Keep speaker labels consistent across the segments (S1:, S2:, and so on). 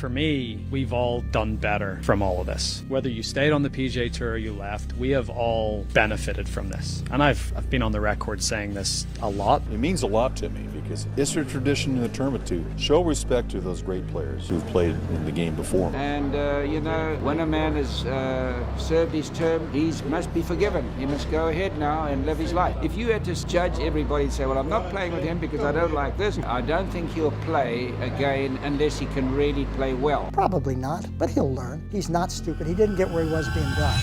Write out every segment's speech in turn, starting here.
S1: for me, we've all done better from all of this. Whether you stayed on the PGA Tour or you left, we have all benefited from this. And I've been on the record saying this a lot.
S2: It means a lot to me because it's a tradition in the tournament to show respect to those great players who've played in the game before.
S3: And, when a man has served his term, he must be forgiven. He must go ahead now and live his life. If you had to judge everybody and say, well, I'm not playing with him because I don't like this, I don't think he'll play again unless he can really play well.
S4: Probably not, but he'll learn. He's not stupid. He didn't get where he was being done.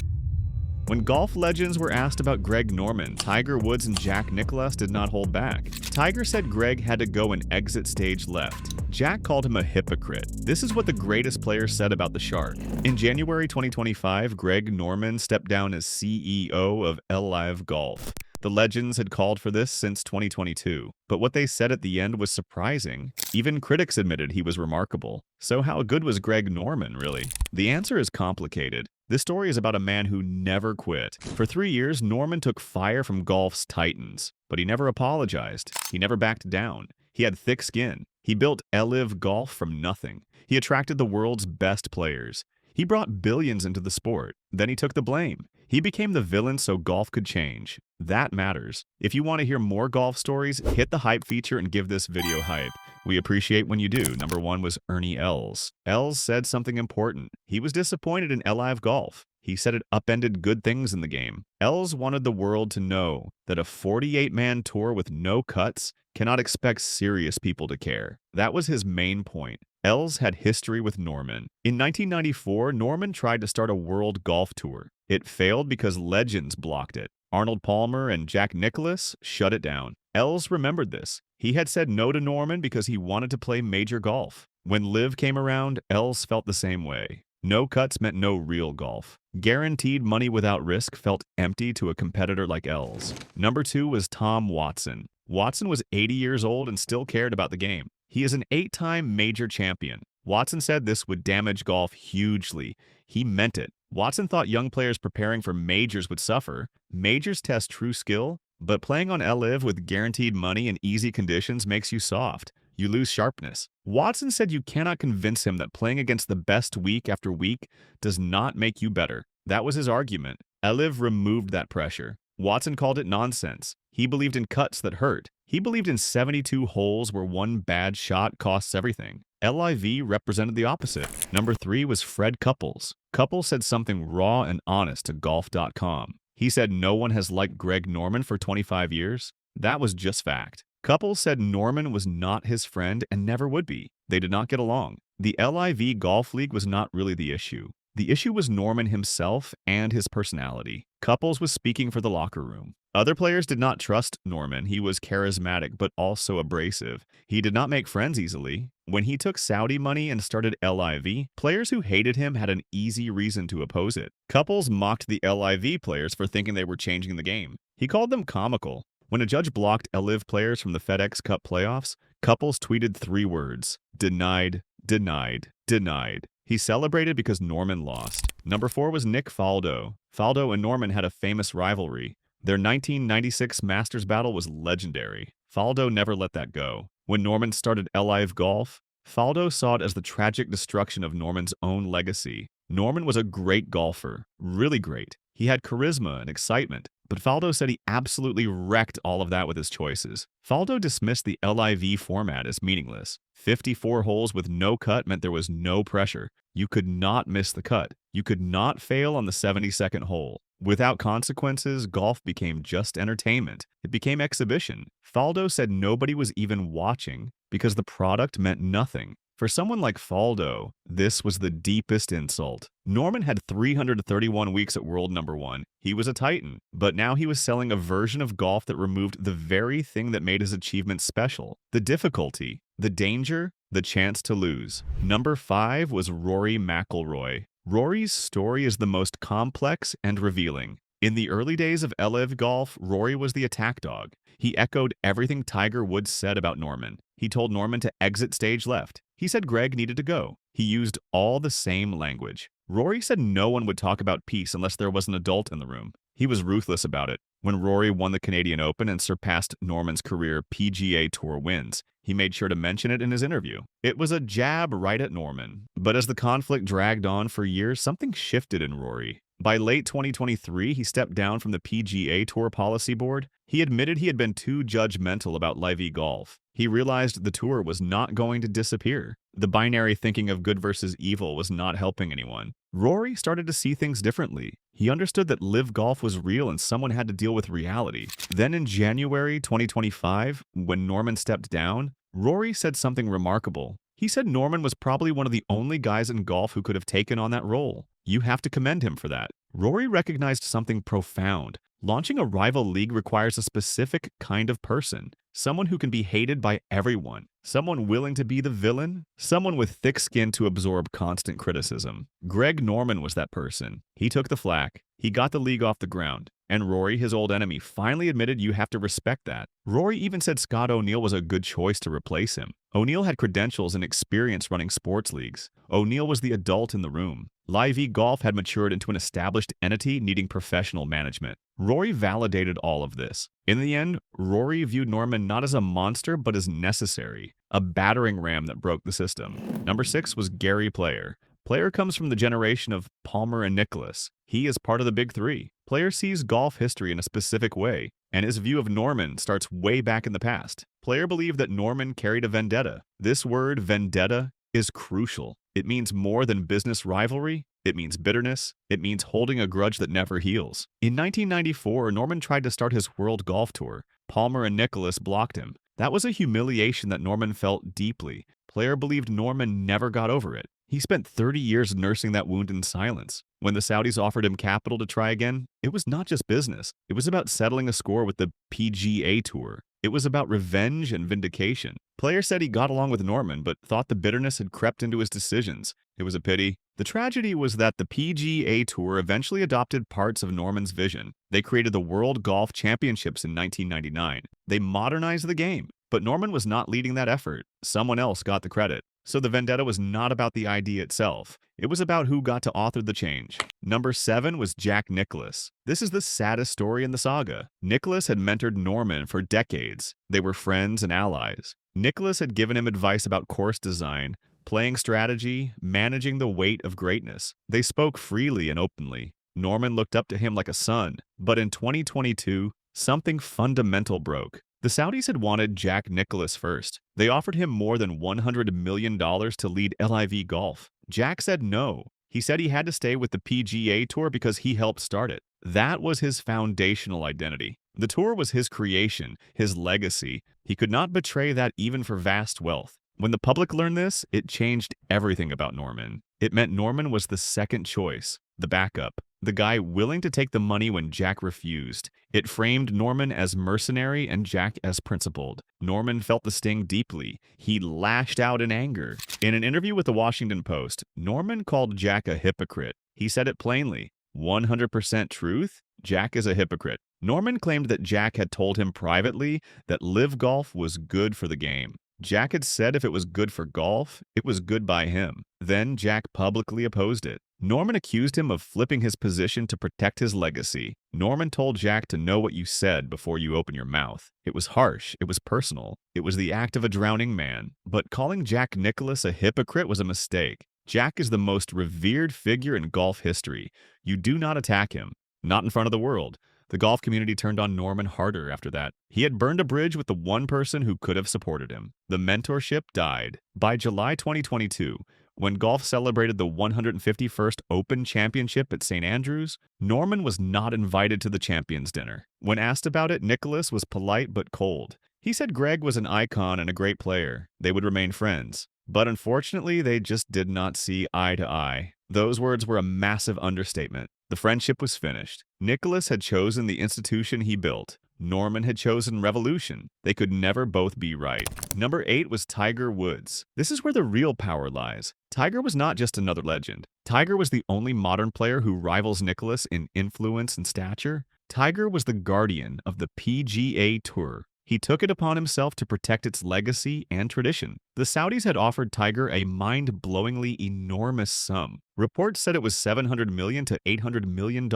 S5: When golf legends were asked about Greg Norman, Tiger Woods and Jack Nicklaus did not hold back. Tiger said Greg had to go and exit stage left. Jack called him a hypocrite. This is what the greatest player said about the Shark. In January 2025, Greg Norman stepped down as CEO of LIV Golf. The legends had called for this since 2022, but what they said at the end was surprising. Even critics admitted he was remarkable. So how good was Greg Norman, really? The answer is complicated. This story is about a man who never quit. For 3 years, Norman took fire from golf's titans, but he never apologized. He never backed down. He had thick skin. He built LIV Golf from nothing. He attracted the world's best players. He brought billions into the sport. Then he took the blame. He became the villain so golf could change. That matters. If you want to hear more golf stories, hit the hype feature and give this video hype. We appreciate when you do. Number 1 was Ernie Els. Els said something important. He was disappointed in LIV Golf. He said it upended good things in the game. Els wanted the world to know that a 48-man tour with no cuts cannot expect serious people to care. That was his main point. Els had history with Norman. In 1994, Norman tried to start a world golf tour. It failed because legends blocked it. Arnold Palmer and Jack Nicklaus shut it down. Els remembered this. He had said no to Norman because he wanted to play major golf. When LIV came around, Els felt the same way. No cuts meant no real golf. Guaranteed money without risk felt empty to a competitor like Els. Number 2 was Tom Watson. Watson was 80 years old and still cared about the game. He is an 8-time major champion. Watson said this would damage golf hugely. He meant it. Watson thought young players preparing for majors would suffer. Majors test true skill, but playing on LIV with guaranteed money and easy conditions makes you soft. You lose sharpness. Watson said you cannot convince him that playing against the best week after week does not make you better. That was his argument. LIV removed that pressure. Watson called it nonsense. He believed in cuts that hurt. He believed in 72 holes where one bad shot costs everything. LIV represented the opposite. Number 3 was Fred Couples. Couples said something raw and honest to golf.com. He said no one has liked Greg Norman for 25 years. That was just fact. Couples said Norman was not his friend and never would be. They did not get along. The LIV Golf League was not really the issue. The issue was Norman himself and his personality. Couples was speaking for the locker room. Other players did not trust Norman. He was charismatic but also abrasive. He did not make friends easily. When he took Saudi money and started LIV, players who hated him had an easy reason to oppose it. Couples mocked the LIV players for thinking they were changing the game. He called them comical. When a judge blocked LIV players from the FedEx Cup playoffs, Couples tweeted 3 words: denied, denied, denied. He celebrated because Norman lost. Number 4 was Nick Faldo. Faldo and Norman had a famous rivalry. Their 1996 Masters battle was legendary. Faldo never let that go. When Norman started LIV Golf, Faldo saw it as the tragic destruction of Norman's own legacy. Norman was a great golfer, really great. He had charisma and excitement, but Faldo said he absolutely wrecked all of that with his choices. Faldo dismissed the LIV format as meaningless. 54 holes with no cut meant there was no pressure. You could not miss the cut. You could not fail on the 72nd hole. Without consequences, golf became just entertainment. It became exhibition. Faldo said nobody was even watching because the product meant nothing. For someone like Faldo, this was the deepest insult. Norman had 331 weeks at world number 1. He was a titan, but now he was selling a version of golf that removed the very thing that made his achievement special: the difficulty, the danger, the chance to lose. Number 5 was Rory McIlroy. Rory's story is the most complex and revealing. In the early days of LIV Golf, Rory was the attack dog. He echoed everything Tiger Woods said about Norman. He told Norman to exit stage left. He said Greg needed to go. He used all the same language. Rory said no one would talk about peace unless there was an adult in the room. He was ruthless about it. When Rory won the Canadian Open and surpassed Norman's career PGA Tour wins, He made sure to mention it in his interview. It was a jab right at Norman. But as the conflict dragged on for years, something shifted in Rory. By late 2023, he stepped down from the PGA Tour Policy Board. He admitted he had been too judgmental about LIV Golf. He realized the tour was not going to disappear. The binary thinking of good versus evil was not helping anyone. Rory started to see things differently. He understood that LIV Golf was real and someone had to deal with reality. Then in January 2025, when Norman stepped down, Rory said something remarkable. He said Norman was probably one of the only guys in golf who could have taken on that role. You have to commend him for that. Rory recognized something profound. Launching a rival league requires a specific kind of person. Someone who can be hated by everyone. Someone willing to be the villain. Someone with thick skin to absorb constant criticism. Greg Norman was that person. He took the flak. He got the league off the ground. And Rory, his old enemy, finally admitted you have to respect that. Rory even said Scott O'Neill was a good choice to replace him. O'Neill had credentials and experience running sports leagues. O'Neill was the adult in the room. LIV Golf had matured into an established entity needing professional management. Rory validated all of this. In the end, Rory viewed Norman not as a monster, but as necessary. A battering ram that broke the system. Number 6 was Gary Player. Player comes from the generation of Palmer and Nicklaus. He is part of the big three. Player sees golf history in a specific way, and his view of Norman starts way back in the past. Player believed that Norman carried a vendetta. This word, vendetta, is crucial. It means more than business rivalry. It means bitterness. It means holding a grudge that never heals. In 1994, Norman tried to start his World Golf Tour. Palmer and Nicklaus blocked him. That was a humiliation that Norman felt deeply. Player believed Norman never got over it. He spent 30 years nursing that wound in silence. When the Saudis offered him capital to try again, it was not just business. It was about settling a score with the PGA Tour. It was about revenge and vindication. Player said he got along with Norman, but thought the bitterness had crept into his decisions. It was a pity. The tragedy was that the PGA Tour eventually adopted parts of Norman's vision. They created the World Golf Championships in 1999. They modernized the game. But Norman was not leading that effort. Someone else got the credit. So the vendetta was not about the idea itself. It was about who got to author the change. Number 7 was Jack Nicklaus. This is the saddest story in the saga. Nicklaus had mentored Norman for decades. They were friends and allies. Nicklaus had given him advice about course design, playing strategy, managing the weight of greatness. They spoke freely and openly. Norman looked up to him like a son. But in 2022, something fundamental broke. The Saudis had wanted Jack Nicklaus first. They offered him more than $100 million to lead LIV Golf. Jack said no. He said he had to stay with the PGA Tour because he helped start it. That was his foundational identity. The tour was his creation, his legacy. He could not betray that even for vast wealth. When the public learned this, it changed everything about Norman. It meant Norman was the second choice, the backup, the guy willing to take the money when Jack refused. It framed Norman as mercenary and Jack as principled. Norman felt the sting deeply. He lashed out in anger. In an interview with the Washington Post, Norman called Jack a hypocrite. He said it plainly. 100% truth? Jack is a hypocrite. Norman claimed that Jack had told him privately that LIV Golf was good for the game. Jack had said if it was good for golf, it was good by him. Then Jack publicly opposed it. Norman accused him of flipping his position to protect his legacy. Norman told Jack to know what you said before you open your mouth. It was harsh. It was personal. It was the act of a drowning man. But calling Jack Nicklaus a hypocrite was a mistake. Jack is the most revered figure in golf history. You do not attack him. Not in front of the world. The golf community turned on Norman harder after that. He had burned a bridge with the one person who could have supported him. The mentorship died. By July 2022, when golf celebrated the 151st Open Championship at St. Andrews, Norman was not invited to the Champions Dinner. When asked about it, Nicklaus was polite but cold. He said Greg was an icon and a great player. They would remain friends. But unfortunately, they just did not see eye to eye. Those words were a massive understatement. The friendship was finished. Nicklaus had chosen the institution he built. Norman had chosen revolution. They could never both be right. Number 8 was Tiger Woods. This is where the real power lies. Tiger was not just another legend. Tiger was the only modern player who rivals Nicklaus in influence and stature. Tiger was the guardian of the PGA Tour. He took it upon himself to protect its legacy and tradition. The Saudis had offered Tiger a mind-blowingly enormous sum. Reports said it was $700 million to $800 million,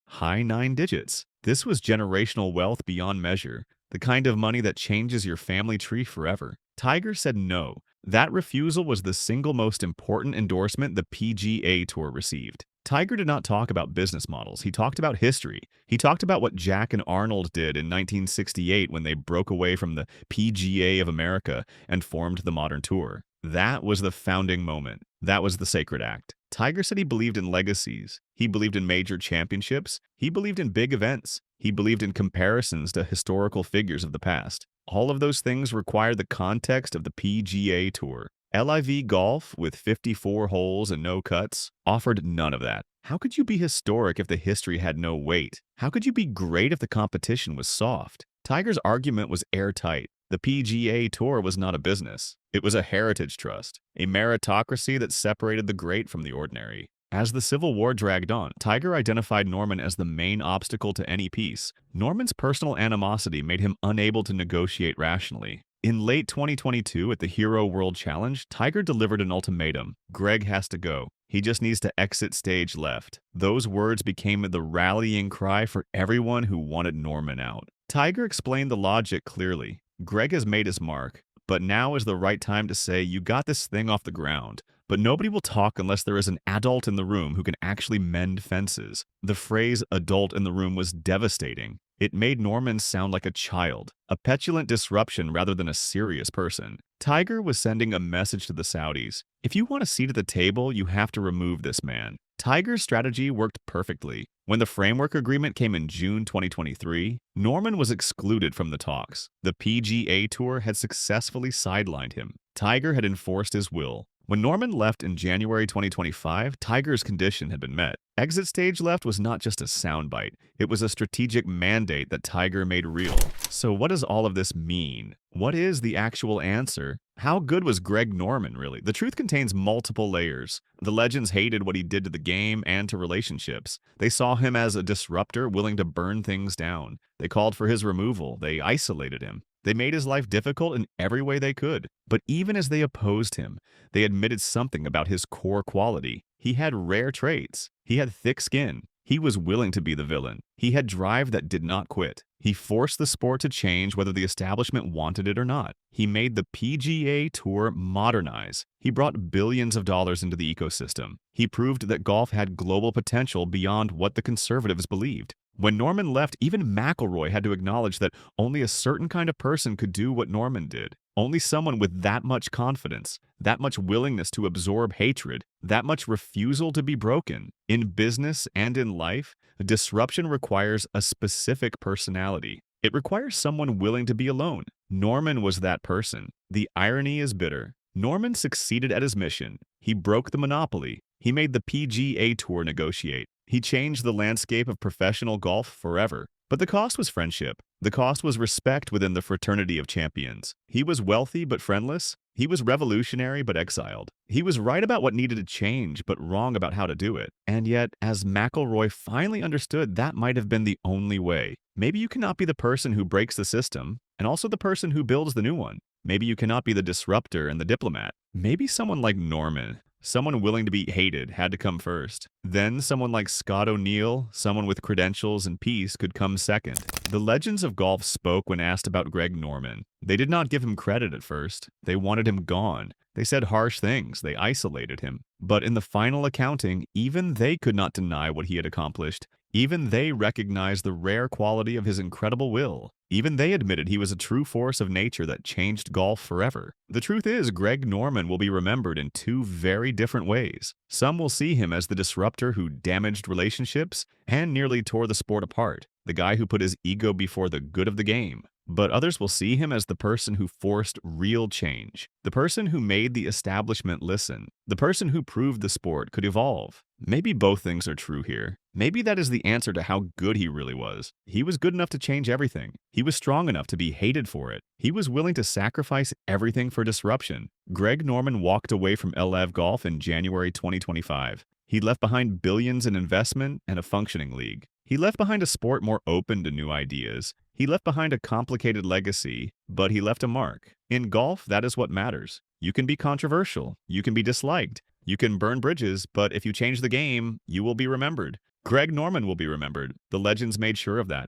S5: high 9 digits. This was generational wealth beyond measure. The kind of money that changes your family tree forever? Tiger said no. That refusal was the single most important endorsement the PGA Tour received. Tiger did not talk about business models. He talked about history. He talked about what Jack and Arnold did in 1968 when they broke away from the PGA of America and formed the modern tour. That was the founding moment. That was the sacred act. Tiger said he believed in legacies. He believed in major championships. He believed in big events. He believed in comparisons to historical figures of the past. All of those things required the context of the PGA Tour. LIV Golf, with 54 holes and no cuts, offered none of that. How could you be historic if the history had no weight? How could you be great if the competition was soft? Tiger's argument was airtight. The PGA Tour was not a business. It was a heritage trust, a meritocracy that separated the great from the ordinary. As the Civil War dragged on, Tiger identified Norman as the main obstacle to any peace. Norman's personal animosity made him unable to negotiate rationally. In late 2022 at the Hero World Challenge, Tiger delivered an ultimatum. Greg has to go. He just needs to exit stage left. Those words became the rallying cry for everyone who wanted Norman out. Tiger explained the logic clearly. Greg has made his mark, but now is the right time to say, you got this thing off the ground. But nobody will talk unless there is an adult in the room who can actually mend fences. The phrase adult in the room was devastating. It made Norman sound like a child, a petulant disruption rather than a serious person. Tiger was sending a message to the Saudis. If you want a seat at the table, you have to remove this man. Tiger's strategy worked perfectly. When the framework agreement came in June 2023, Norman was excluded from the talks. The PGA Tour had successfully sidelined him. Tiger had enforced his will. When Norman left in January 2025, Tiger's condition had been met. Exit stage left was not just a soundbite. It was a strategic mandate that Tiger made real. So what does all of this mean? What is the actual answer? How good was Greg Norman, really? The truth contains multiple layers. The legends hated what he did to the game and to relationships. They saw him as a disruptor willing to burn things down. They called for his removal. They isolated him. They made his life difficult in every way they could. But even as they opposed him, they admitted something about his core quality. He had rare traits. He had thick skin. He was willing to be the villain. He had drive that did not quit. He forced the sport to change whether the establishment wanted it or not. He made the PGA Tour modernize. He brought billions of dollars into the ecosystem. He proved that golf had global potential beyond what the conservatives believed. When Norman left, even McIlroy had to acknowledge that only a certain kind of person could do what Norman did. Only someone with that much confidence, that much willingness to absorb hatred, that much refusal to be broken. In business and in life, disruption requires a specific personality. It requires someone willing to be alone. Norman was that person. The irony is bitter. Norman succeeded at his mission. He broke the monopoly. He made the PGA Tour negotiate. He changed the landscape of professional golf forever. But the cost was friendship. The cost was respect within the fraternity of champions. He was wealthy but friendless. He was revolutionary but exiled. He was right about what needed to change but wrong about how to do it. And yet, as McIlroy finally understood, that might have been the only way. Maybe you cannot be the person who breaks the system and also the person who builds the new one. Maybe you cannot be the disruptor and the diplomat. Maybe someone like Norman, someone willing to be hated, had to come first. Then someone like Scott O'Neill, someone with credentials and peace, could come second. The legends of golf spoke when asked about Greg Norman. They did not give him credit at first. They wanted him gone. They said harsh things. They isolated him. But in the final accounting, even they could not deny what he had accomplished. Even they recognized the rare quality of his incredible will. Even they admitted he was a true force of nature that changed golf forever. The truth is, Greg Norman will be remembered in two very different ways. Some will see him as the disruptor who damaged relationships and nearly tore the sport apart, the guy who put his ego before the good of the game. But others will see him as the person who forced real change, the person who made the establishment listen, the person who proved the sport could evolve. Maybe both things are true here. Maybe that is the answer to how good he really was. He was good enough to change everything. He was strong enough to be hated for it. He was willing to sacrifice everything for disruption. Greg Norman walked away from LIV Golf in January 2025. He left behind billions in investment and a functioning league. He left behind a sport more open to new ideas. He left behind a complicated legacy, but he left a mark. In golf, that is what matters. You can be controversial. You can be disliked. You can burn bridges, but if you change the game, you will be remembered. Greg Norman will be remembered. The legends made sure of that.